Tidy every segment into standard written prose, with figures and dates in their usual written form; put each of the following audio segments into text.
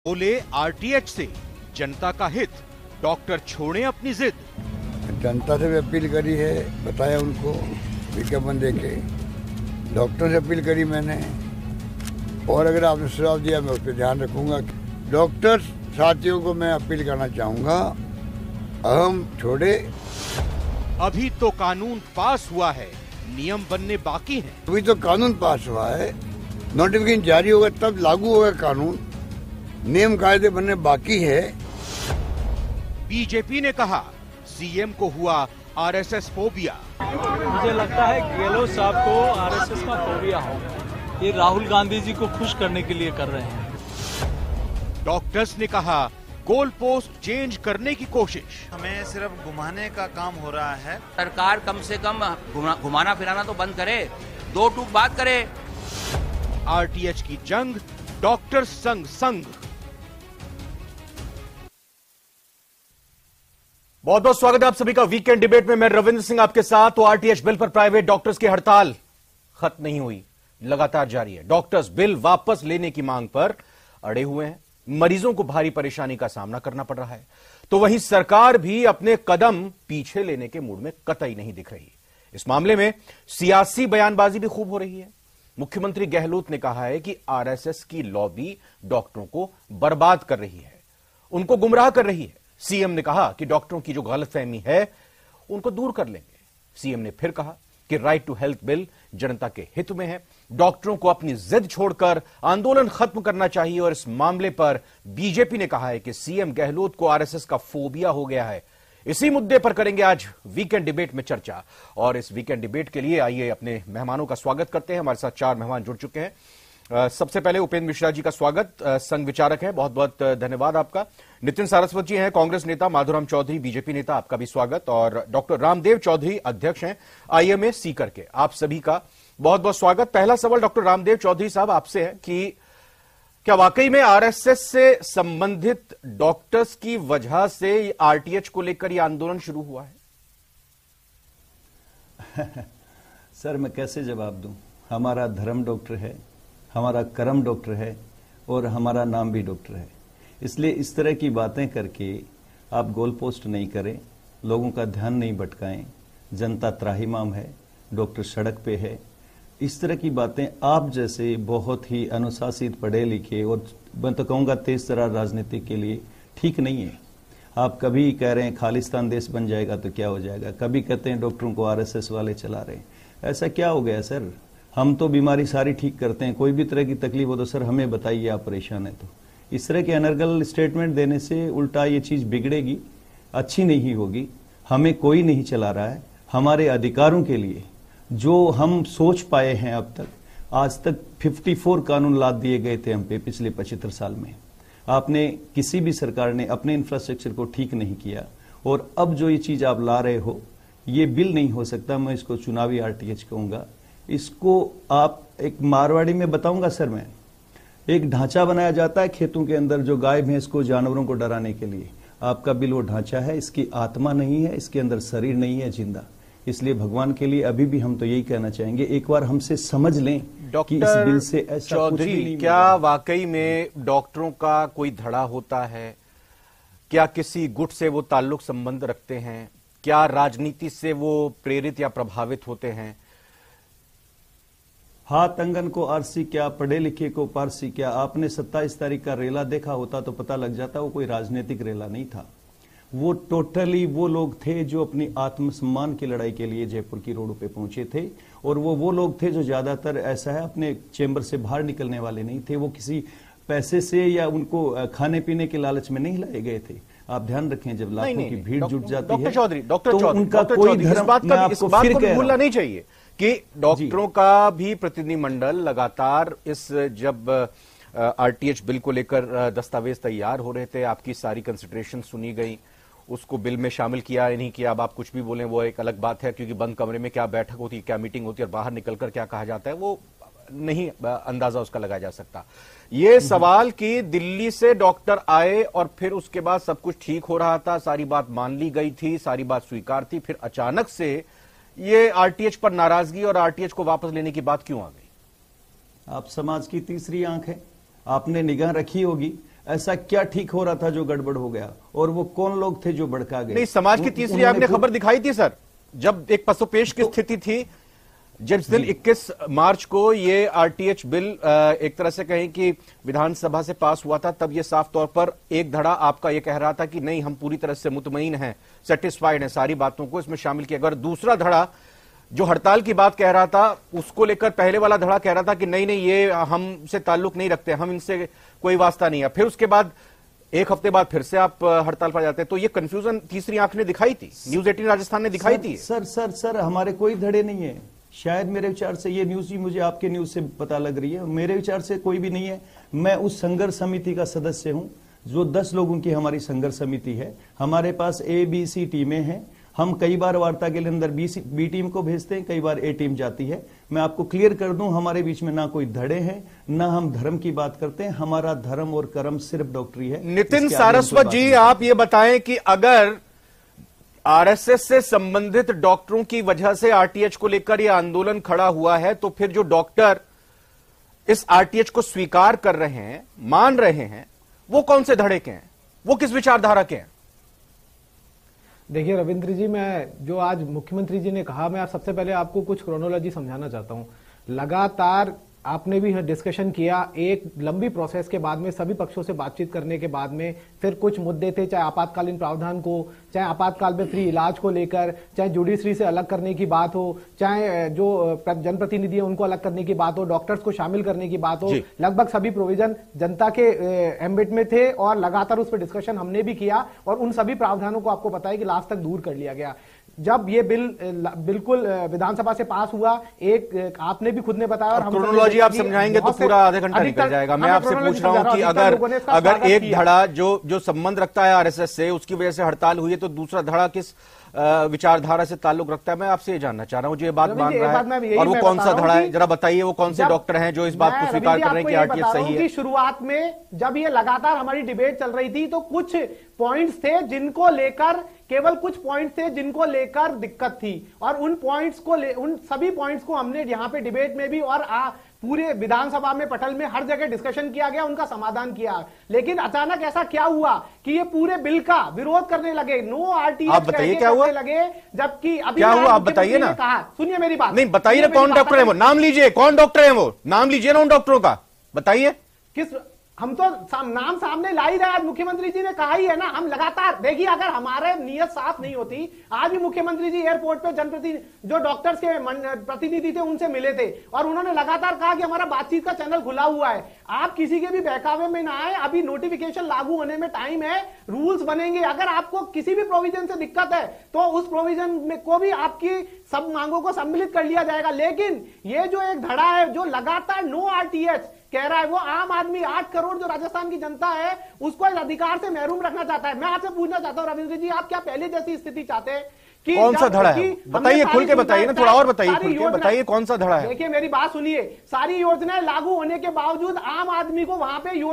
बोले आरटीएच से जनता का हित, डॉक्टर छोड़े अपनी जिद। जनता से भी अपील करी है, बताया उनको विज्ञापन देके, डॉक्टर से अपील करी मैंने, और अगर आपने सुझाव दिया मैं उस पर ध्यान रखूंगा। डॉक्टर साथियों को मैं अपील करना चाहूंगा, अहम छोड़े। अभी तो कानून पास हुआ है, नियम बनने बाकी हैं। अभी तो कानून पास हुआ है, नोटिफिकेशन जारी होगा तब लागू होगा कानून, नियम कायदे बनने बाकी है। बीजेपी ने कहा सीएम को हुआ आरएसएस फोबिया। मुझे लगता है गहलोत साहब को आरएसएस का फोबिया होगा। ये राहुल गांधी जी को खुश करने के लिए कर रहे हैं। डॉक्टर्स ने कहा गोल पोस्ट चेंज करने की कोशिश। हमें सिर्फ घुमाने का काम हो रहा है। सरकार कम से कम घुमाना फिराना तो बंद करे, दो टूक बात करे। आरटीएच की जंग, डॉक्टर संग। बहुत बहुत स्वागत है आप सभी का वीकेंड डिबेट में। मैं रविंद्र सिंह आपके साथ। तो आरटीएच बिल पर प्राइवेट डॉक्टर्स की हड़ताल खत्म नहीं हुई, लगातार जारी है। डॉक्टर्स बिल वापस लेने की मांग पर अड़े हुए हैं। मरीजों को भारी परेशानी का सामना करना पड़ रहा है, तो वहीं सरकार भी अपने कदम पीछे लेने के मूड में कतई नहीं दिख रही। इस मामले में सियासी बयानबाजी भी खूब हो रही है। मुख्यमंत्री गहलोत ने कहा है कि आरएसएस की लॉबी डॉक्टरों को बर्बाद कर रही है, उनको गुमराह कर रही है। सीएम ने कहा कि डॉक्टरों की जो गलतफहमी है उनको दूर कर लेंगे। सीएम ने फिर कहा कि राइट टू हेल्थ बिल जनता के हित में है, डॉक्टरों को अपनी जिद छोड़कर आंदोलन खत्म करना चाहिए। और इस मामले पर बीजेपी ने कहा है कि सीएम गहलोत को आरएसएस का फोबिया हो गया है। इसी मुद्दे पर करेंगे आज वीकेंड डिबेट में चर्चा। और इस वीकेंड डिबेट के लिए आइए अपने मेहमानों का स्वागत करते हैं। हमारे साथ 4 मेहमान जुड़ चुके हैं। सबसे पहले उपेंद्र मिश्रा जी का स्वागत, संघ विचारक हैं, बहुत बहुत धन्यवाद आपका। नितिन सारस्वत जी हैं, कांग्रेस नेता। माधुराम चौधरी बीजेपी नेता, आपका भी स्वागत। और डॉक्टर रामदेव चौधरी अध्यक्ष हैं आईएमए सीकर के, आप सभी का बहुत बहुत स्वागत। पहला सवाल डॉक्टर रामदेव चौधरी साहब आपसे है कि क्या वाकई में आरएसएस से संबंधित डॉक्टर्स की वजह से आरटीएच को लेकर यह आंदोलन शुरू हुआ है? सर मैं कैसे जवाब दूं? हमारा धर्म डॉक्टर है, हमारा कर्म डॉक्टर है और हमारा नाम भी डॉक्टर है। इसलिए इस तरह की बातें करके आप गोल पोस्ट नहीं करें, लोगों का ध्यान नहीं भटकाएं। जनता त्राहिमाम है, डॉक्टर सड़क पे है। इस तरह की बातें आप जैसे बहुत ही अनुशासित, पढ़े लिखे और मैं तो कहूँगा तेज तर्रार राजनीति के लिए ठीक नहीं है। आप कभी कह रहे हैं खालिस्तान देश बन जाएगा तो क्या हो जाएगा, कभी कहते हैं डॉक्टरों को आरएसएस वाले चला रहे हैं। ऐसा क्या हो गया सर? हम तो बीमारी सारी ठीक करते हैं, कोई भी तरह की तकलीफ हो तो सर हमें बताइए, आप परेशान है तो। इस तरह के अनर्गल स्टेटमेंट देने से उल्टा ये चीज बिगड़ेगी, अच्छी नहीं होगी। हमें कोई नहीं चला रहा है। हमारे अधिकारों के लिए जो हम सोच पाए हैं अब तक, आज तक 54 कानून लाद दिए गए थे हम पे पिछले 75 साल में। आपने किसी भी सरकार ने अपने इंफ्रास्ट्रक्चर को ठीक नहीं किया, और अब जो ये चीज आप ला रहे हो ये बिल नहीं हो सकता। मैं इसको चुनावी आरटीएच कहूंगा। इसको आप एक मारवाड़ी में बताऊंगा सर, मैं एक ढांचा बनाया जाता है खेतों के अंदर जो गाय भैंस को, जानवरों को डराने के लिए। आपका बिल वो ढांचा है, इसकी आत्मा नहीं है, इसके अंदर शरीर नहीं है जिंदा। इसलिए भगवान के लिए अभी भी हम तो यही कहना चाहेंगे, एक बार हमसे समझ लें कि इस बिल से ऐसा कुछ भी नहीं। क्या वाकई में डॉक्टरों का कोई धड़ा होता है? क्या किसी गुट से वो ताल्लुक संबंध रखते हैं? क्या राजनीति से वो प्रेरित या प्रभावित होते हैं? हाथ अंगन को आरसी क्या, पढ़े लिखे को पारसी क्या। आपने 27 तारीख का रेला देखा होता तो पता लग जाता वो कोई राजनीतिक रेला नहीं था। वो टोटली वो लोग थे जो अपनी आत्मसम्मान की लड़ाई के लिए जयपुर की रोड पे पहुंचे थे। और वो लोग थे जो ज्यादातर ऐसा है अपने चेंबर से बाहर निकलने वाले नहीं थे। वो किसी पैसे से या उनको खाने पीने के लालच में नहीं लाए गए थे। आप ध्यान रखें, जब लाखों की भीड़ जुट जाती है डॉक्टर चौधरी, उनका कोई धर्म, इस बात को भूलना नहीं चाहिए कि डॉक्टरों का भी प्रतिनिधिमंडल लगातार इस जब आरटीएच बिल को लेकर दस्तावेज तैयार हो रहे थे, आपकी सारी कंसिडरेशन सुनी गई, उसको बिल में शामिल किया या नहीं किया। अब आप कुछ भी बोलें वो एक अलग बात है, क्योंकि बंद कमरे में क्या बैठक होती है, क्या मीटिंग होती है और बाहर निकलकर क्या कहा जाता है वो नहीं अंदाजा उसका लगाया जा सकता। ये सवाल कि दिल्ली से डॉक्टर आए और फिर उसके बाद सब कुछ ठीक हो रहा था, सारी बात मान ली गई थी, सारी बात स्वीकार थी, फिर अचानक से ये आरटीएच पर नाराजगी और आरटीएच को वापस लेने की बात क्यों आ गई? आप समाज की तीसरी आंख है, आपने निगाह रखी होगी। ऐसा क्या ठीक हो रहा था जो गड़बड़ हो गया, और वो कौन लोग थे जो भड़का गए? नहीं, समाज की तीसरी आंख ने खबर दिखाई थी सर, जब एक पसोपेश की स्थिति थी, जिस दिन 21 मार्च को ये आरटीएच बिल एक तरह से कहें कि विधानसभा से पास हुआ था, तब ये साफ तौर पर एक धड़ा आपका ये कह रहा था कि नहीं, हम पूरी तरह से मुतमईन हैं, सेटिस्फाइड हैं, सारी बातों को इसमें शामिल किया। अगर दूसरा धड़ा जो हड़ताल की बात कह रहा था, उसको लेकर पहले वाला धड़ा कह रहा था कि नहीं नहीं, ये हमसे ताल्लुक नहीं रखते, हम इनसे कोई वास्ता नहीं है। फिर उसके बाद एक हफ्ते बाद फिर से आप हड़ताल पर जाते हैं, तो ये कंफ्यूजन तीसरी आंख ने दिखाई थी, न्यूज 18 राजस्थान ने दिखाई थी। सर हमारे कोई धड़े नहीं है, शायद मेरे विचार से ये न्यूज ही मुझे आपके न्यूज से पता लग रही है, मेरे विचार से कोई भी नहीं है। मैं उस संघर्ष समिति का सदस्य हूं, जो 10 लोगों की हमारी संघर्ष समिति है। हमारे पास ABC टीमें हैं, हम कई बार वार्ता के लिए अंदर बी टीम को भेजते हैं, कई बार A टीम जाती है। मैं आपको क्लियर कर दूं, हमारे बीच में ना कोई धड़े हैं, ना हम धर्म की बात करते हैं। हमारा धर्म और कर्म सिर्फ डॉक्टरी है। नितिन सारस्वत जी, आप ये बताएं कि अगर आरएसएस से संबंधित डॉक्टरों की वजह से आरटीएच को लेकर यह आंदोलन खड़ा हुआ है, तो फिर जो डॉक्टर इस आरटीएच को स्वीकार कर रहे हैं, मान रहे हैं, वो कौन से धड़े के हैं, वो किस विचारधारा के हैं? देखिए रविंद्र जी, मैं जो आज मुख्यमंत्री जी ने कहा, मैं सबसे पहले आपको कुछ क्रोनोलॉजी समझाना चाहता हूं। लगातार आपने भी डिस्कशन किया, एक लंबी प्रोसेस के बाद में, सभी पक्षों से बातचीत करने के बाद में, फिर कुछ मुद्दे थे, चाहे आपातकालीन प्रावधान को, चाहे आपातकाल में फ्री इलाज को लेकर, चाहे जुडिशरी से अलग करने की बात हो, चाहे जो जनप्रतिनिधि है उनको अलग करने की बात हो, डॉक्टर्स को शामिल करने की बात हो, लगभग सभी प्रोविजन जनता के एम्बिट में थे और लगातार उस पर डिस्कशन हमने भी किया और उन सभी प्रावधानों को आपको पता है कि लास्ट तक दूर कर लिया गया। जब ये बिल बिल्कुल विधानसभा से पास हुआ, एक आपने भी खुद ने बताया, और क्रोनोलॉजी आप समझाएंगे तो पूरा आधे घंटा निकल जाएगा। मैं आपसे पूछ रहा हूं कि अगर एक धड़ा जो संबंध रखता है आरएसएस से, उसकी वजह से हड़ताल हुई है, तो दूसरा धड़ा किस विचारधारा से ताल्लुक रखता है? मैं आपसे ये जानना चाह रहा हूं, जो ये बात मान रहा है, और वो कौन सा धड़ा है, जरा बताइए, वो कौन से डॉक्टर हैं जो इस बात को स्वीकार कर रहे हैं कि आरटीएच सही है? शुरुआत में जब ये लगातार हमारी डिबेट चल रही थी, तो कुछ पॉइंट्स थे जिनको लेकर, केवल कुछ पॉइंट्स थे जिनको लेकर दिक्कत थी, और उन सभी पॉइंट्स को हमने यहाँ पे डिबेट में भी और पूरे विधानसभा में, पटल में, हर जगह डिस्कशन किया गया, उनका समाधान किया। लेकिन अचानक ऐसा क्या हुआ कि ये पूरे बिल का विरोध करने लगे, नो आरटीएच आप बताइए क्या हुआ लगे, जबकि अभी क्या हुआ आप बताइए ना। सुनिए मेरी बात, नहीं बताइए ना, कौन डॉक्टर है वो, नाम लीजिए, कौन डॉक्टर है वो, नाम लीजिए ना उन डॉक्टरों का, बताइए। किस, हम तो नाम सामने ला ही रहे, आज मुख्यमंत्री जी ने कहा ही है ना। हम लगातार, देखिए, अगर हमारे नियत साफ नहीं होती, आज भी मुख्यमंत्री जी एयरपोर्ट पे जनप्रतिनिधि, जो डॉक्टर्स के प्रतिनिधि थे, उनसे मिले थे और उन्होंने लगातार कहा कि हमारा बातचीत का चैनल खुला हुआ है, आप किसी के भी बहकावे में ना आए, अभी नोटिफिकेशन लागू होने में टाइम है, रूल्स बनेंगे, अगर आपको किसी भी प्रोविजन से दिक्कत है तो उस प्रोविजन में को भी आपकी सब मांगों को सम्मिलित कर लिया जाएगा। लेकिन ये जो एक धड़ा है जो लगातार नो आरटीएच कह रहा है, वो आम आदमी, 8 करोड़ जो राजस्थान की जनता है, उसको इस अधिकार से महरूम रखना चाहता है। मैं आपसे पूछना चाहता हूं रविंद्र जी, आप क्या पहले जैसी स्थिति चाहते हैं कि कौन सा धड़ा है? बताइए, खुल के बताइए ना, थोड़ा और बताइए, खुल के बताइए कौन सा धड़ा है। देखिए मेरी बात सुनिए, सारी योजनाएं लागू होने के बावजूद आम आदमी को वहां पे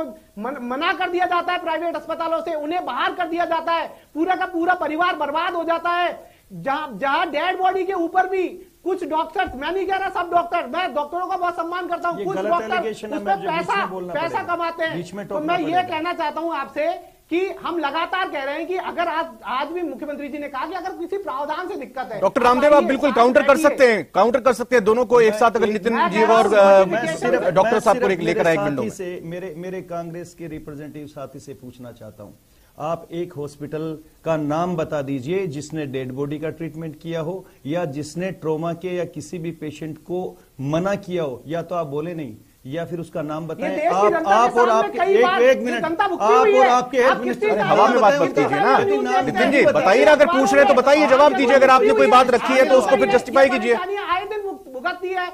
मना कर दिया जाता है, प्राइवेट अस्पतालों से उन्हें बाहर कर दिया जाता है, पूरा का पूरा परिवार बर्बाद हो जाता है। जहां डेड बॉडी के ऊपर भी कुछ डॉक्टर, मैं नहीं कह रहा सब डॉक्टर, मैं डॉक्टरों का बहुत सम्मान करता हूं, कुछ डॉक्टर उसमें पैसा कमाते हैं। तो मैं ये कहना चाहता हूं आपसे कि हम लगातार कह रहे हैं कि अगर आज भी मुख्यमंत्री जी ने कहा कि अगर किसी प्रावधान से दिक्कत है, डॉक्टर रामदेव आप बिल्कुल काउंटर कर सकते हैं, दोनों को एक साथ, अगर नितिन जी और डॉक्टर साहब को लेकर आए एक विंडो से, मेरे कांग्रेस के रिप्रेजेंटेटिव साथी से पूछना चाहता हूं, आप एक हॉस्पिटल का नाम बता दीजिए जिसने डेड बॉडी का ट्रीटमेंट किया हो, या जिसने ट्रॉमा के या किसी भी पेशेंट को मना किया हो, या तो आप बोले नहीं, या फिर उसका नाम बताएं। आप और आपके एक मिनट, आप और आपके हेल्थ मिनिस्टर, हवा में बात मत कीजिए ना नितिन जी, बताइए ना, अगर पूछ रहे हैं तो बताइए, जवाब दीजिए, अगर आपने कोई बात रखी है तो उसको फिर जस्टिफाई कीजिए। आए दिन भुगतती है,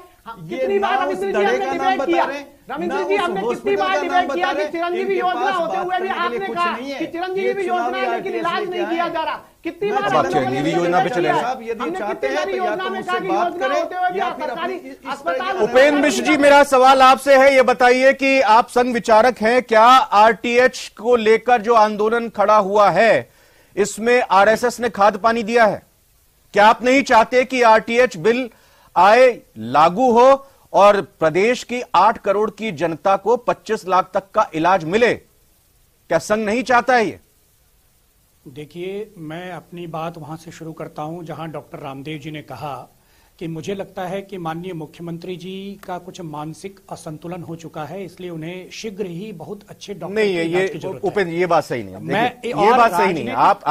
कितनी बार रविंद्र जी हमने डिबेट किया, रविंद्र जी हमने कितनी बार डिबेट किया कि चिरंजीवी योजना होते हुए भी आपने कहा कि चिरंजीवी योजना है लेकिन इलाज नहीं किया जा रहा, कितनी बार चिरंजीवी योजना पे चले अस्पताल। उपेंद्र मिश्र जी, मेरा सवाल आपसे है, ये बताइए कि आप संघ विचारक हैं, क्या आरटीएच को लेकर जो आंदोलन खड़ा हुआ है इसमें आरएसएस ने खाद पानी दिया है? क्या आप नहीं चाहते कि आरटीएच बिल आए, लागू हो और प्रदेश की 8 करोड़ की जनता को 25 लाख तक का इलाज मिले? क्या संघ नहीं चाहता है ये? देखिए, मैं अपनी बात वहां से शुरू करता हूं जहां डॉक्टर रामदेव जी ने कहा कि मुझे लगता है कि माननीय मुख्यमंत्री जी का कुछ मानसिक असंतुलन हो चुका है, इसलिए उन्हें शीघ्र ही बहुत अच्छे डॉक्टर नहीं की इलाज की ये जरूरत उपेंद्र, ये बात सही नहीं है। मैं ये बात सही नहीं है। आप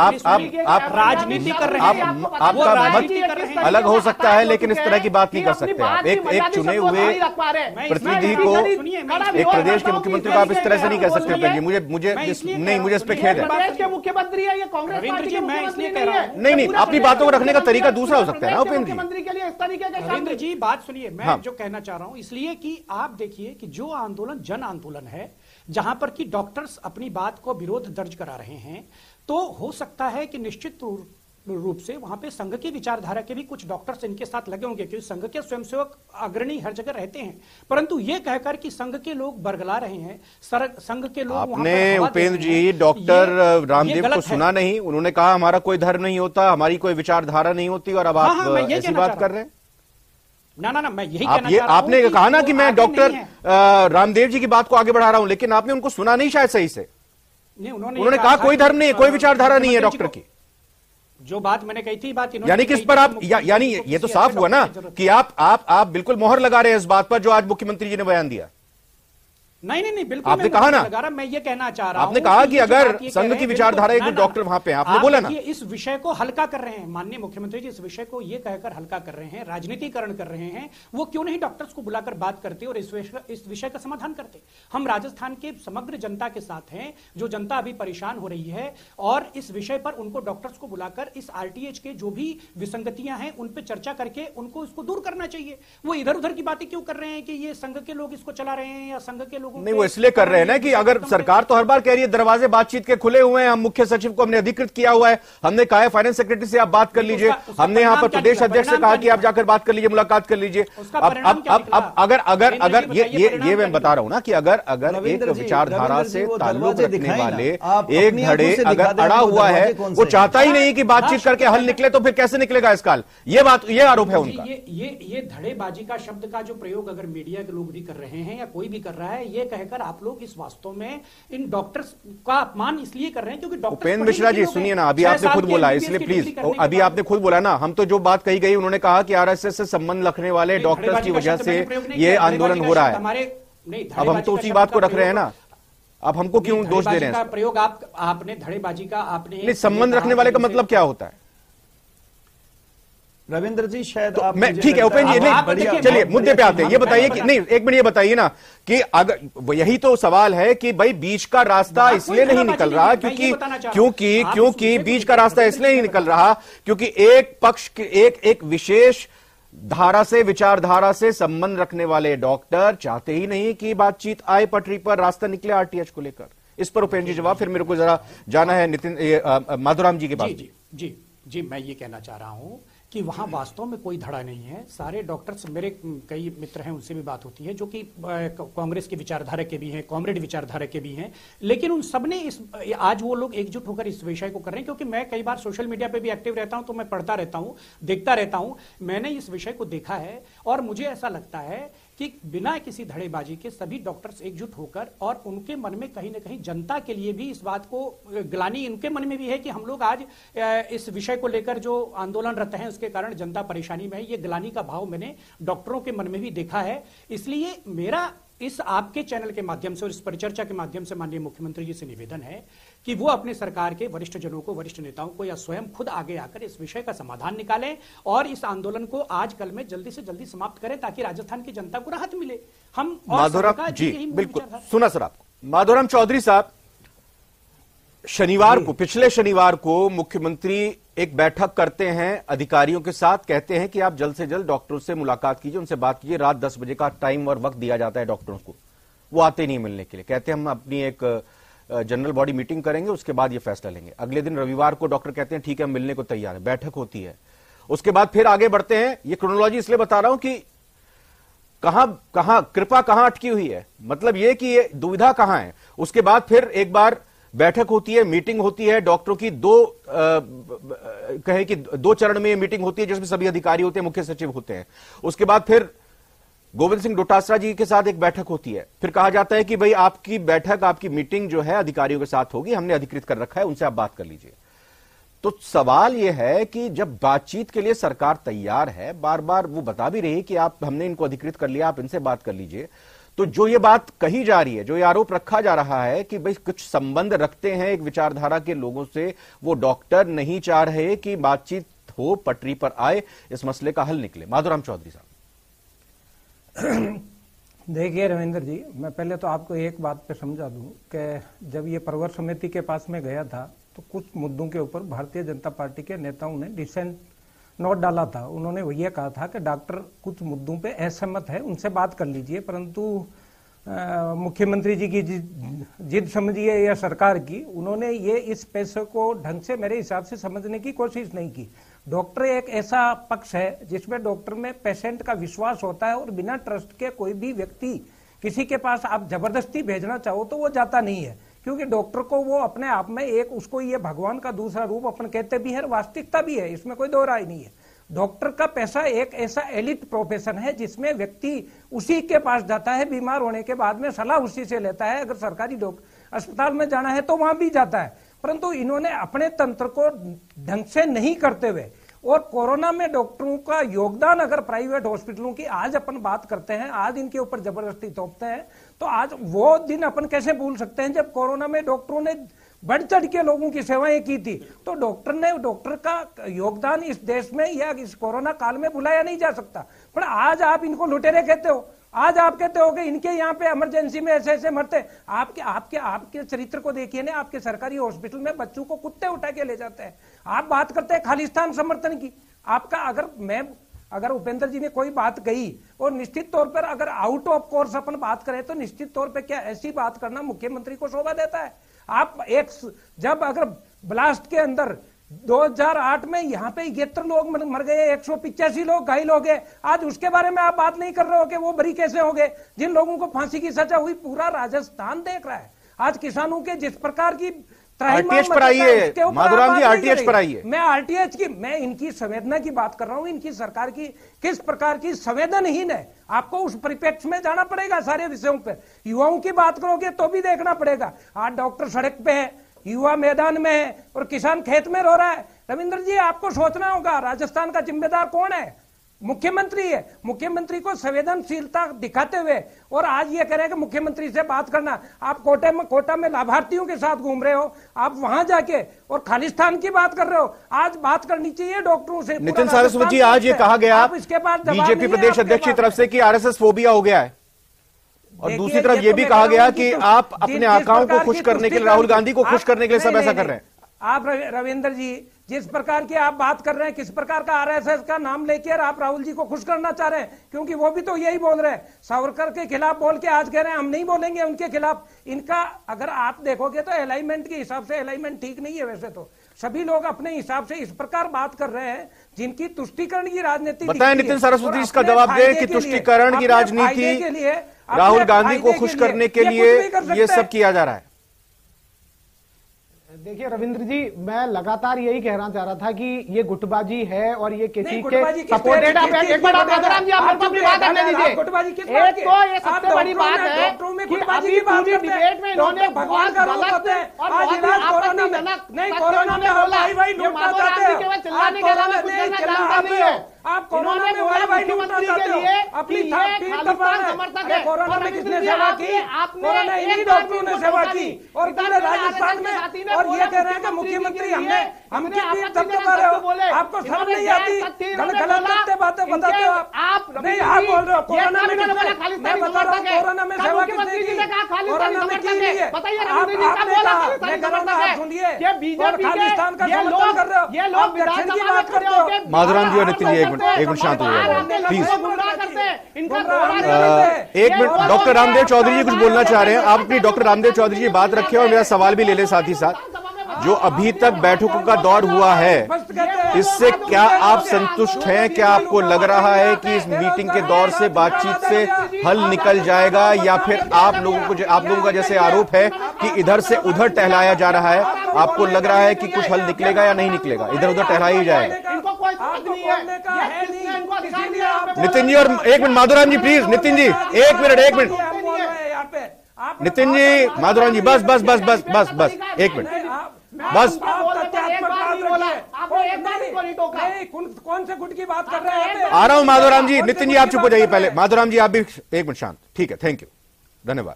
राजनीति कर रहे हैं, आपका मत अलग हो सकता है, लेकिन इस तरह की बात नहीं कर सकते आप। एक चुने हुए प्रतिनिधि को, एक प्रदेश के मुख्यमंत्री को आप इस तरह से नहीं कह सकते उपेंद्र जी। मुझे इस पे खेद है। प्रदेश के मुख्यमंत्री है ये, कांग्रेस पार्टी के मुख्यमंत्री नहीं है। नहीं, अपनी बातों को रखने का तरीका दूसरा हो सकता है ना उपेंद्र जी। मुख्यमंत्री के लिए इस तरीके के रविंद्र जी बात सुनिए, मैं हाँ। जो कहना चाह रहा हूं, इसलिए कि आप देखिए कि जो आंदोलन जन आंदोलन है, जहां पर कि डॉक्टर्स अपनी बात को विरोध दर्ज करा रहे हैं, तो हो सकता है कि निश्चित रूप से वहां पे संघ की विचारधारा के भी कुछ डॉक्टर्स इनके साथ लगे होंगे, क्योंकि संघ के स्वयंसेवक अग्रणी हर जगह रहते हैं। परंतु ये कहकर कि संघ के लोग बरगला रहे हैं, संघ के लोग आपने उपेंद्र जी डॉक्टर रामदेव को सुना नहीं? उन्होंने कहा हमारा कोई धर्म नहीं होता, हमारी कोई विचारधारा नहीं होती, और अब आप ऐसी बात कर रहे हैं। ना, मैं यही कहना चाह रहा हूं। आपने कहा ना कि मैं डॉक्टर रामदेव जी की बात को आगे बढ़ा रहा हूं, लेकिन आपने उनको सुना नहीं शायद सही से। नहीं, उन्होंने कहा कोई धर्म नहीं है, कोई विचारधारा नहीं है डॉक्टर की। जो बात मैंने कही थी, बात यानी कि इस पर आप यानी ये तो साफ हुआ ना कि आप बिल्कुल मोहर लगा रहे हैं इस बात पर जो आज मुख्यमंत्री जी ने बयान दिया। नहीं, बिल्कुल आपने कहा ना, मैं ये कहना चाह रहा हूं, आपने कहा कि अगर संघ की विचारधारा एक डॉक्टर वहां पे, आपने बोला ना, इस विषय को हल्का कर रहे हैं माननीय मुख्यमंत्री जी, इस विषय को ये कहकर हल्का कर रहे हैं, राजनीतिकरण कर रहे हैं। वो क्यों नहीं डॉक्टर्स को बुलाकर बात करते और इस विषय का समाधान करते? हम राजस्थान के समग्र जनता के साथ हैं, जो जनता अभी परेशान हो रही है, और इस विषय पर उनको डॉक्टर्स को बुलाकर इस आरटीएच के जो भी विसंगतियां हैं उन पर चर्चा करके उनको इसको दूर करना चाहिए। वो इधर उधर की बातें क्यों कर रहे हैं कि ये संघ के लोग इसको चला रहे हैं या संघ के लोगों? नहीं, वो इसलिए कर रहे हैं ना कि अगर सरकार तो हर बार कह रही है दरवाजे बातचीत के खुले हुए हैं, हम मुख्य सचिव को हमने अधिकृत किया हुआ है, हमने कहा है फाइनेंस सेक्रेटरी से आप बात कर लीजिए, हमने यहां पर प्रदेश अध्यक्ष से कहा कि आप जाकर बात कर लीजिए, मुलाकात कर लीजिए। अब अगर ये मैं बता रहा हूं ना कि अगर एक विचारधारा से ताल्लुक रखने वाले एक धड़े अगर अड़ा हुआ है, वो चाहता ही नहीं कि बातचीत करके हल निकले, तो फिर कैसे निकलेगा इसका हल? ये आरोप है उनका। ये धड़ेबाजी का शब्द का जो प्रयोग अगर मीडिया के लोग भी कर रहे हैं या कोई भी कर रहा है, ये कहकर आप लोग इस वास्तव में इन डॉक्टर्स का अपमान इसलिए कर रहे हैं क्योंकि उपेंद्र मिश्रा जी सुनिए ना, अभी आपने खुद बोला, इसलिए प्लीज, अभी आपने खुद बोला ना, हम तो जो बात कही गई, उन्होंने कहा कि आरएसएस से संबंध रखने वाले डॉक्टर्स की वजह से ये आंदोलन हो रहा है। अब हम तो उसी बात को रख रहे हैं ना, अब हमको क्यों दोष दे रहे हैं? प्रयोग आपने धड़ेबाजी का आपने संबंध रखने वाले का मतलब क्या होता है? रविंद्र जी शायद तो मैं ठीक है उपेंद्र जी, नहीं चलिए मुद्दे पे आते हैं। ये बताइए कि नहीं, एक मिनट ये बताइए ना कि अगर यही तो सवाल है कि भाई बीच का रास्ता इसलिए नहीं निकल रहा क्योंकि बीच का रास्ता इसलिए नहीं निकल रहा क्योंकि एक पक्ष एक विशेष धारा से, विचारधारा से संबंध रखने वाले डॉक्टर चाहते ही नहीं कि बातचीत आए पटरी पर, रास्ता निकले आरटीएच को लेकर। इस पर उपेंद्र जी जवाब, फिर मेरे को जरा जाना है नितिन माधुराम जी के पास। जी मैं ये कहना चाह रहा हूं कि वहां वास्तव में कोई धड़ा नहीं है। सारे डॉक्टर्स, मेरे कई मित्र हैं, उनसे भी बात होती है, जो कि कांग्रेस की विचारधारा के भी हैं, कॉमरेड विचारधारा के भी हैं, लेकिन उन सबने आज वो लोग एकजुट होकर इस विषय को कर रहे हैं। क्योंकि मैं कई बार सोशल मीडिया पे भी एक्टिव रहता हूं, तो मैं पढ़ता रहता हूं, देखता रहता हूं, मैंने इस विषय को देखा है, और मुझे ऐसा लगता है कि बिना किसी धड़ेबाजी के सभी डॉक्टर्स एकजुट होकर, और उनके मन में कहीं ना कहीं जनता के लिए भी इस बात को ग्लानि उनके मन में भी है कि हम लोग आज इस विषय को लेकर जो आंदोलनरत हैं उसके कारण जनता परेशानी में है। ये ग्लानि का भाव मैंने डॉक्टरों के मन में भी देखा है। इसलिए मेरा इस आपके चैनल के माध्यम से और इस परिचर्चा के माध्यम से माननीय मुख्यमंत्री जी से निवेदन है कि वो अपने सरकार के वरिष्ठ जनों को, वरिष्ठ नेताओं को, या स्वयं खुद आगे आकर इस विषय का समाधान निकालें और इस आंदोलन को आज कल में जल्दी से जल्दी समाप्त करें, ताकि राजस्थान की जनता को राहत मिले। हम माधुराम जी बिल्कुल सुना सर आपको। माधुराम चौधरी साहब, शनिवार को, पिछले शनिवार को मुख्यमंत्री एक बैठक करते हैं अधिकारियों के साथ, कहते हैं कि आप जल्द से जल्द डॉक्टरों से मुलाकात कीजिए, उनसे बात कीजिए। रात 10 बजे का टाइम और वक्त दिया जाता है डॉक्टरों को, वो आते नहीं मिलने के लिए, कहते हैं हम अपनी एक जनरल बॉडी मीटिंग करेंगे, उसके बाद ये फैसला लेंगे। अगले दिन रविवार को डॉक्टर कहते हैं ठीक है हम मिलने को तैयार है, बैठक होती है। उसके बाद फिर आगे बढ़ते हैं। ये क्रोनोलॉजी इसलिए बता रहा हूं कि कृपा कहां अटकी हुई है, मतलब ये कि ये दुविधा कहां है। उसके बाद फिर एक बार बैठक होती है, मीटिंग होती है डॉक्टरों की, दो चरण में मीटिंग होती है जिसमें सभी अधिकारी होते हैं, मुख्य सचिव होते हैं। उसके बाद फिर गोविंद सिंह डोटासरा जी के साथ एक बैठक होती है, फिर कहा जाता है कि भाई आपकी बैठक, आपकी मीटिंग जो है अधिकारियों के साथ होगी, हमने अधिकृत कर रखा है, उनसे आप बात कर लीजिए। तो सवाल यह है कि जब बातचीत के लिए सरकार तैयार है, बार बार वो बता भी रही है कि आप, हमने इनको अधिकृत कर लिया, आप इनसे बात कर लीजिए, तो जो ये बात कही जा रही है, जो ये आरोप रखा जा रहा है कि भाई कुछ संबंध रखते हैं एक विचारधारा के लोगों से, वो डॉक्टर नहीं चाह रहे कि बातचीत हो, पटरी पर आए, इस मसले का हल निकले। माधुराम चौधरी साहब। देखिए रविंद्र जी, मैं पहले तो आपको एक बात पे समझा दूं कि जब ये प्रवर समिति के पास में गया था तो कुछ मुद्दों के ऊपर भारतीय जनता पार्टी के नेताओं ने डिसेंट नोट डाला था। उन्होंने ये कहा था कि डॉक्टर कुछ मुद्दों पे असहमत है, उनसे बात कर लीजिए, परंतु मुख्यमंत्री जी की जिद समझिए या सरकार की, उन्होंने ये इस पैसे को ढंग से मेरे हिसाब से समझने की कोशिश नहीं की। डॉक्टर एक ऐसा पक्ष है जिसमें डॉक्टर में पेशेंट का विश्वास होता है और बिना ट्रस्ट के कोई भी व्यक्ति किसी के पास आप जबरदस्ती भेजना चाहो तो वो जाता नहीं है, क्योंकि डॉक्टर को वो अपने आप में एक, उसको ये भगवान का दूसरा रूप अपन कहते भी है, वास्तविकता भी है, इसमें कोई दो राय नहीं है। डॉक्टर का पैसा एक ऐसा एलिट प्रोफेशन है जिसमें व्यक्ति उसी के पास जाता है, बीमार होने के बाद में सलाह उसी से लेता है, अगर सरकारी अस्पताल में जाना है तो वहां भी जाता है। परंतु इन्होंने अपने तंत्र को ढंग से नहीं करते हुए, और कोरोना में डॉक्टरों का योगदान अगर प्राइवेट हॉस्पिटलों की आज अपन बात करते हैं, आज इनके ऊपर जबरदस्ती थोपते हैं, तो आज वो दिन अपन कैसे भूल सकते हैं जब कोरोना में डॉक्टरों ने बढ़ चढ़ के लोगों की सेवाएं की थी। तो डॉक्टर का योगदान इस देश में या इस कोरोना काल में भुलाया नहीं जा सकता। पर आज आप इनको लुटेरे कहते हो, आज आप कहते हो कि इनके यहाँ पे इमरजेंसी में ऐसे ऐसे मरते। आपके चरित्र को देखिए ना, आपके सरकारी हॉस्पिटल में बच्चों को कुत्ते उठा के ले जाते हैं। आप बात करते हैं खालिस्तान समर्थन की। आपका अगर उपेंद्र जी ने कोई बात कही और निश्चित तौर पर अगर आउट ऑफ कोर्स अपन बात करें तो निश्चित तौर पर क्या ऐसी बात करना मुख्यमंत्री को शोभा देता है? आप जब अगर ब्लास्ट के अंदर 2008 में यहाँ पे 71 लोग मर गए, 185 लोग घायल हो गए, आज उसके बारे में आप बात नहीं कर रहे हो कि वो बरी कैसे हो गए, जिन लोगों को फांसी की सजा हुई। पूरा राजस्थान देख रहा है आज किसानों के जिस प्रकार की आरटीएच पर आइए माधुराम जी, आरटीएच पर आइए। मैं आरटीएच की, मैं इनकी संवेदना की बात कर रहा हूं, इनकी सरकार की किस प्रकार की संवेदनहीन है। आपको उस परिप्रेक्ष्य में जाना पड़ेगा सारे विषयों पर। युवाओं की बात करोगे तो भी देखना पड़ेगा, आज डॉक्टर सड़क पे है, युवा मैदान में है और किसान खेत में रो रहा है। रविंद्र जी, आपको सोचना होगा राजस्थान का जिम्मेदार कौन है? मुख्यमंत्री है। मुख्यमंत्री को संवेदनशीलता दिखाते हुए और आज ये कह रहे हैं कि मुख्यमंत्री से बात करना। आप कोटा में लाभार्थियों के साथ घूम रहे हो, आप वहां जाके और खालिस्तान की बात कर रहे हो। आज बात करनी चाहिए डॉक्टरों से। नितिन सारस्वत जी, आज ये कहा गया बीजेपी प्रदेश अध्यक्ष की तरफ से कि आरएसएस फोबिया हो गया है, और दूसरी तरफ ये भी कहा गया कि आप अपने आकाओं को खुश करने के लिए, राहुल गांधी को खुश करने के लिए सब ऐसा कर रहे हैं। आप रविंद्र जी, जिस प्रकार की आप बात कर रहे हैं, किस प्रकार का आरएसएस का नाम लेकर आप राहुल जी को खुश करना चाह रहे हैं, क्योंकि वो भी तो यही बोल रहे हैं। सावरकर के खिलाफ बोल के आज कह रहे हैं हम नहीं बोलेंगे उनके खिलाफ। इनका अगर आप देखोगे तो अलाइनमेंट के हिसाब से अलाइनमेंट ठीक नहीं है। वैसे तो सभी लोग अपने हिसाब से इस प्रकार बात कर रहे हैं जिनकी तुष्टीकरण की राजनीति। बताएं नितिन सरस्वती, इसका जवाब दे कि तुष्टीकरण की राजनीति, राहुल गांधी को खुश करने के लिए ये सब किया जा रहा है। देखिए रविंद्र जी, मैं लगातार यही कहना चाह रहा था कि ये गुटबाजी है और ये किसी के सपोर्टेड। एक बार माधुराम जी, आप अपनी बात करने दीजिए। एक तो ये सबसे बड़ी बात है कि अभी पूरी डिबेट में इन्होंने भगवान का गलत और आपत्तिजनक कोरोना में बोला। ये माधुराम जी केवल चिल्लाने के अलावा कुछ जानता नहीं है। आप कोरोना में बोला मुख्यमंत्री के लिए अपनी खालिस्तान समर्थक है। कोरोना में किसने सेवा की? आपने इन्हीं डॉक्टरों ने सेवा की और पूरे राजस्थान में। और ये कह रहे हैं कि मुख्यमंत्री हमने आपको शर्म नहीं आती? गलत बातें बताते हो आप। नहीं, आप बोल रहे हो कोरोना में मैं बता रहा हूँ कोरोना में सेवा किसने की? कोरोना में की नहीं है। मैं गलत आप सुनिए, और खालिस्तान का समर्थन कर रहे हो, ये लोग विधान की बात कर रहे हो। माधुराम जी और नितिन जी, एक मिनट शांत हो जाए प्लीज। एक मिनट, डॉक्टर रामदेव चौधरी जी कुछ बोलना चाह रहे हैं। आप अपनी डॉक्टर रामदेव चौधरी जी बात रखें और मेरा सवाल भी ले लें साथ ही साथ। जो अभी तक बैठकों का दौर हुआ है, इससे क्या आप संतुष्ट हैं? क्या आपको लग रहा है कि इस मीटिंग के दौर से, बातचीत से हल निकल जाएगा, या फिर आप लोगों का जैसे आरोप है कि इधर से उधर टहलाया जा रहा है, आपको लग रहा है कि कुछ हल निकलेगा या नहीं निकलेगा, इधर उधर टहलाया ही जाएगा? कोई हक नहीं है। नितिन जी और एक मिनट माधुराम जी प्लीज, नितिन जी एक मिनट नितिन जी, माधुराम जी बस बस बस बस बस बस एक मिनट बस। कौन से गुट की बात कर रहे हैं? आ रहा हूं माधुराम जी। नितिन जी आप चुप हो जाइए पहले। माधुराम जी आप भी एक मिनट शांत। ठीक है, थैंक यू, धन्यवाद।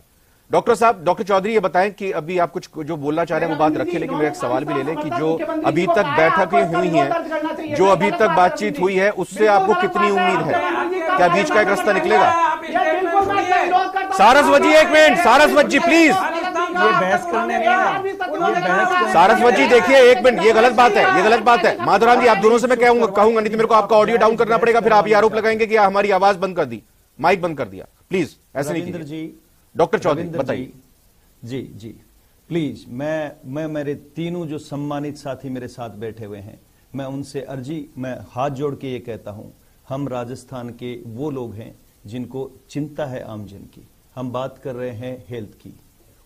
डॉक्टर साहब, डॉक्टर चौधरी ये बताएं कि अभी आप कुछ जो बोलना चाह रहे हैं वो बात रखिए, लेकिन मेरा एक सवाल भी ले लें कि जो अभी तक बैठकें हुई हैं, जो अभी तक बातचीत हुई है, उससे आपको कितनी उम्मीद है? क्या बीच का एक रास्ता निकलेगा? सारस्वत जी एक मिनट, सारस्वत जी प्लीज। ये बहस करने नहीं है। सारस्वत जी देखिए एक मिनट, ये गलत बात है, ये गलत बात है। माधुराम जी आप दोनों से मैं कहूंगा नहीं तो मेरे को आपका ऑडियो डाउन करना पड़ेगा, फिर आप ये आरोप लगाएंगे कि हमारी आवाज बंद कर दी, माइक बंद कर दिया। प्लीज ऐसे नहीं कीजिए। डॉक्टर चौधरी बताइए। जी जी प्लीज, मैं मेरे तीनों जो सम्मानित साथी मेरे साथ बैठे हुए हैं, मैं उनसे मैं हाथ जोड़ के ये कहता हूं, हम राजस्थान के वो लोग हैं जिनको चिंता है आम जन की। हम बात कर रहे हैं हेल्थ की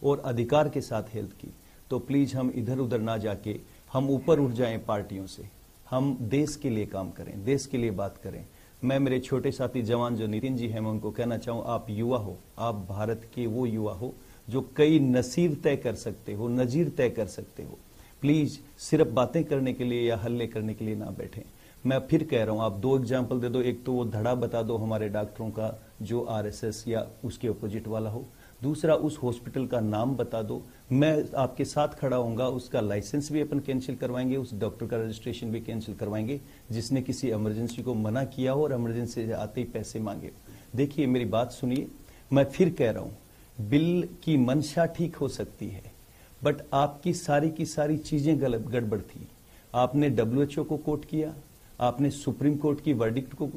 और अधिकार के साथ हेल्थ की, तो प्लीज हम इधर उधर ना जाके हम ऊपर उठ जाएं पार्टियों से। हम देश के लिए काम करें, देश के लिए बात करें। मैं मेरे छोटे साथी जवान जो नितिन जी हैं, मैं उनको कहना चाहूं, आप युवा हो, आप भारत के वो युवा हो जो कई नसीब तय कर सकते हो, नजीर तय कर सकते हो। प्लीज सिर्फ बातें करने के लिए या हल्ले करने के लिए ना बैठें। मैं फिर कह रहा हूं, आप दो एग्जाम्पल दे दो। एक तो वो धड़ा बता दो हमारे डॉक्टरों का जो आरएसएस या उसके अपोजिट वाला हो, दूसरा उस हॉस्पिटल का नाम बता दो, मैं आपके साथ खड़ा होऊंगा, उसका लाइसेंस भी अपन कैंसिल करवाएंगे, उस डॉक्टर का रजिस्ट्रेशन भी कैंसिल करवाएंगे जिसने किसी इमरजेंसी को मना किया हो और इमरजेंसी से आते ही पैसे मांगे। देखिए मेरी बात सुनिए, मैं फिर कह रहा हूं, बिल की मंशा ठीक हो सकती है, बट आपकी की सारी चीजें गलत गड़बड़ थी। आपने WHO को कोट किया, आपने सुप्रीम कोर्ट की वर्डिक्ट को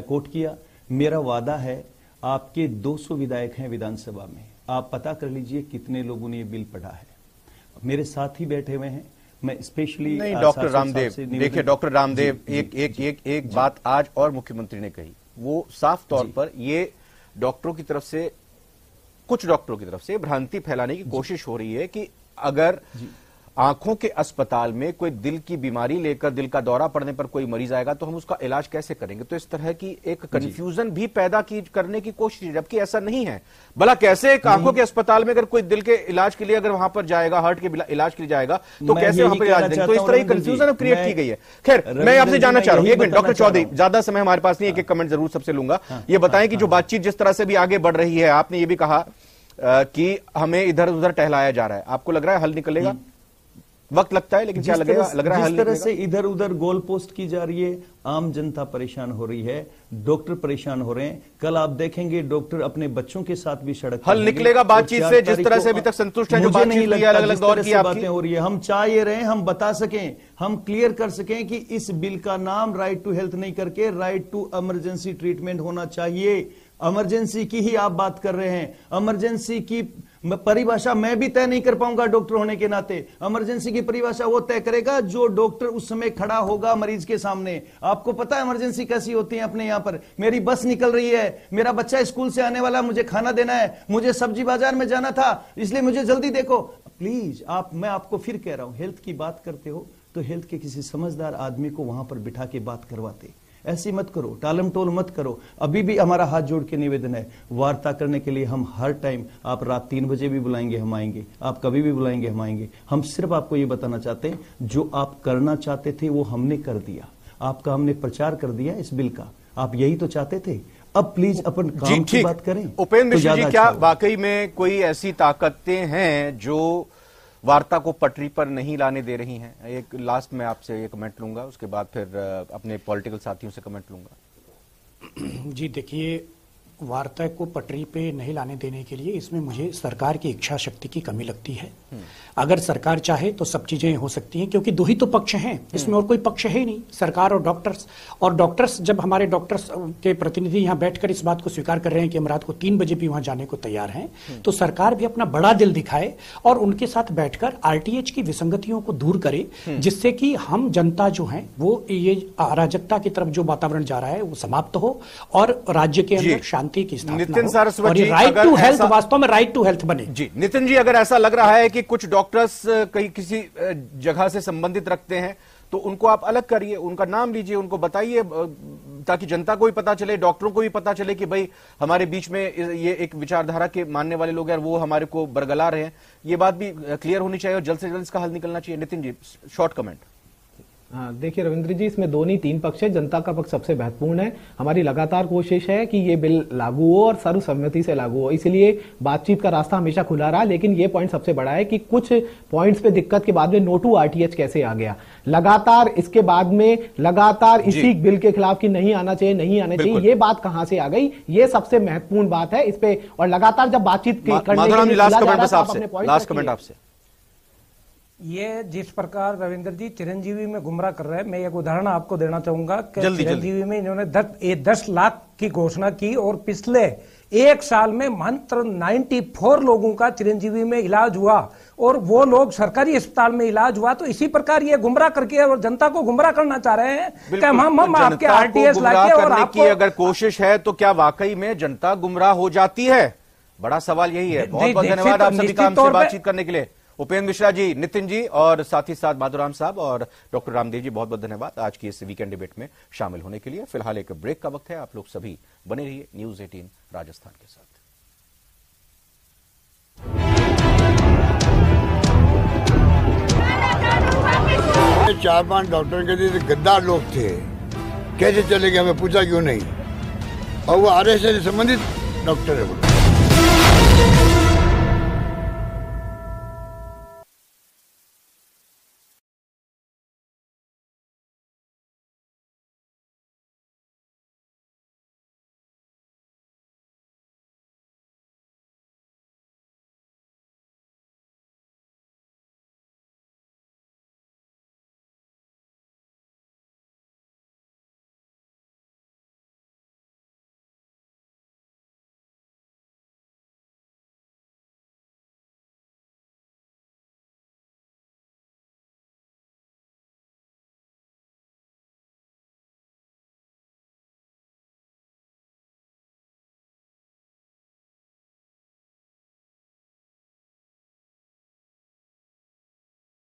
कोट किया। मेरा वादा है, आपके 200 विधायक हैं विधानसभा में, आप पता कर लीजिए कितने लोगों ने ये बिल पढ़ा है। मेरे साथ ही बैठे हुए हैं, मैं स्पेशली नहीं। डॉक्टर रामदेव देखिए, डॉक्टर रामदेव एक बात आज और मुख्यमंत्री ने कही, वो साफ तौर पर ये डॉक्टरों की तरफ से, कुछ डॉक्टरों की तरफ से भ्रांति फैलाने की कोशिश हो रही है कि अगर आंखों के अस्पताल में कोई दिल की बीमारी लेकर, दिल का दौरा पड़ने पर कोई मरीज आएगा तो हम उसका इलाज कैसे करेंगे। तो इस तरह की एक कंफ्यूजन भी पैदा करने की कोशिश है, जबकि ऐसा नहीं है। भला कैसे एक आंखों के अस्पताल में अगर कोई दिल के इलाज के लिए अगर वहां पर जाएगा, हार्ट के इलाज के लिए जाएगा, तो कैसे वहां पर इलाज देंगे? तो इस तरह की कंफ्यूजन क्रिएट की गई है। खैर, मैं आपसे जानना चाह रहा हूं, एक मिनट डॉक्टर चौधरी, ज्यादा समय हमारे पास नहीं, एक कमेंट जरूर सबसे लूंगा। ये बताएं कि जो बातचीत जिस तरह से भी आगे बढ़ रही है, आपने ये भी कहा कि हमें इधर उधर टहलाया जा रहा है, आपको लग रहा है हल निकलेगा? वक्त लगता है, लेकिन क्या लगेगा? लग रहा है जिस तरह से इधर उधर गोल पोस्ट की जा रही है, आम जनता परेशान हो रही है, डॉक्टर परेशान हो रहे हैं। कल आप देखेंगे डॉक्टर अपने बच्चों के साथ भी सड़क हल निकलेगा बातचीत से, जिस तरह से अभी तक संतुष्ट है जो बातचीत हुई है, अलग अलग दौर की बातें हो रही है। हम चाह ये रहे, हम बता सकें, हम क्लियर कर सकें कि इस बिल का नाम राइट टू हेल्थ नहीं करके राइट टू इमरजेंसी ट्रीटमेंट होना चाहिए। इमरजेंसी की ही आप बात कर रहे हैं। इमरजेंसी की परिभाषा मैं भी तय नहीं कर पाऊंगा डॉक्टर होने के नाते। इमरजेंसी की परिभाषा वो तय करेगा जो डॉक्टर उस समय खड़ा होगा मरीज के सामने। आपको पता है इमरजेंसी कैसी होती है अपने यहां पर? मेरी बस निकल रही है, मेरा बच्चा स्कूल से आने वाला, मुझे खाना देना है, मुझे सब्जी बाजार में जाना था, इसलिए मुझे जल्दी देखो। प्लीज मैं आपको फिर कह रहा हूं, हेल्थ की बात करते हो तो हेल्थ के किसी समझदार आदमी को वहां पर बिठा के बात करवाते। ऐसी मत करो, टालम टोल मत करो। अभी भी हमारा हाथ जोड़ के निवेदन है, वार्ता करने के लिए हम हर टाइम, आप रात 3 बजे भी बुलाएंगे हम आएंगे, आप कभी भी बुलाएंगे हम आएंगे। हम सिर्फ आपको ये बताना चाहते हैं, जो आप करना चाहते थे वो हमने कर दिया, आपका हमने प्रचार कर दिया इस बिल का। आप यही तो चाहते थे। अब प्लीज अपन काम की बात करें। उपेंद्र मिश्र जी, क्या वाकई में कोई ऐसी ताकतें हैं जो वार्ता को पटरी पर नहीं लाने दे रही हैं? एक लास्ट में आपसे ये कमेंट लूंगा, उसके बाद फिर अपने पॉलिटिकल साथियों से कमेंट लूंगा। जी देखिए, वार्ता को पटरी पे नहीं लाने देने के लिए इसमें मुझे सरकार की इच्छा शक्ति की कमी लगती है। अगर सरकार चाहे तो सब चीजें हो सकती हैं, क्योंकि दो ही तो पक्ष हैं, इसमें और कोई पक्ष है ही नहीं, सरकार और डॉक्टर्स। और डॉक्टर्स, जब हमारे डॉक्टर्स के प्रतिनिधि यहां बैठकर इस बात को स्वीकार कर रहे हैं कि हम रात को 3 बजे भी वहां जाने को तैयार हैं, तो सरकार भी अपना बड़ा दिल दिखाए और उनके साथ बैठकर आरटीएच की विसंगतियों को दूर करे, जिससे कि हम जनता जो है वो ये अराजकता की तरफ जो वातावरण जा रहा है वो समाप्त हो और राज्य के अंदर शांति की स्थापना नितिन हो सारस्वत जी, राइट टू हेल्थ वास्तव में राइट टू हेल्थ बने। जी नितिन जी, अगर ऐसा लग रहा है कि कुछ डॉक्टर्स कहीं किसी जगह से संबंधित रखते हैं, तो उनको आप अलग करिए, उनका नाम लीजिए, उनको बताइए, ताकि जनता को भी पता चले, डॉक्टरों को भी पता चले कि भाई हमारे बीच में ये एक विचारधारा के मानने वाले लोग हैं और वो हमारे को बरगला रहे हैं। ये बात भी क्लियर होनी चाहिए और जल्द से जल्द इसका हल निकलना चाहिए। Nitin ji, short comment. हाँ, देखिए रविंद्र जी, इसमें दो नहीं तीन पक्ष है। जनता का पक्ष सबसे महत्वपूर्ण है। हमारी लगातार कोशिश है कि ये बिल लागू हो और सर्वसम्मति से लागू हो, इसलिए बातचीत का रास्ता हमेशा खुला रहा। लेकिन ये पॉइंट सबसे बड़ा है कि कुछ पॉइंट्स पे दिक्कत के बाद में नो टू आरटीएच कैसे आ गया, लगातार इसके बाद में लगातार इसी बिल के खिलाफ कि नहीं आना चाहिए, नहीं आना चाहिए, ये बात कहां से आ गई, ये सबसे महत्वपूर्ण बात है इस पे। और लगातार जब बातचीत करने के लास्ट कमेंट आपसे, ये जिस प्रकार रविंद्र जी चिरंजीवी में गुमराह कर रहे हैं, मैं एक उदाहरण आपको देना चाहूंगा कि चिरंजीवी में इन्होंने 10 लाख की घोषणा की और पिछले एक साल में मात्र 94 लोगों का चिरंजीवी में इलाज हुआ और वो लोग सरकारी अस्पताल में इलाज हुआ। तो इसी प्रकार ये गुमराह करके और जनता को गुमराह करना चाह रहे हैं कि हम आपके आरटीएस लाके और आपको, अगर कोशिश है तो क्या वाकई में जनता गुमराह हो जाती है? बड़ा सवाल यही है। बहुत बहुत धन्यवाद आप सभी का हमसे बातचीत करने के लिए। उपेंद्र मिश्रा जी, नितिन जी और साथ ही साथ माधुराम साहब और डॉक्टर रामदेव जी, बहुत बहुत धन्यवाद आज की इस वीकेंड डिबेट में शामिल होने के लिए। फिलहाल एक ब्रेक का वक्त है, आप लोग सभी बने रहिए न्यूज 18 राजस्थान के साथ। 4-5 डॉक्टर के लिए गद्दार लोग थे, कैसे चले गए हमें पूछा क्यों नहीं? और वो आरएसएस से संबंधित डॉक्टर है।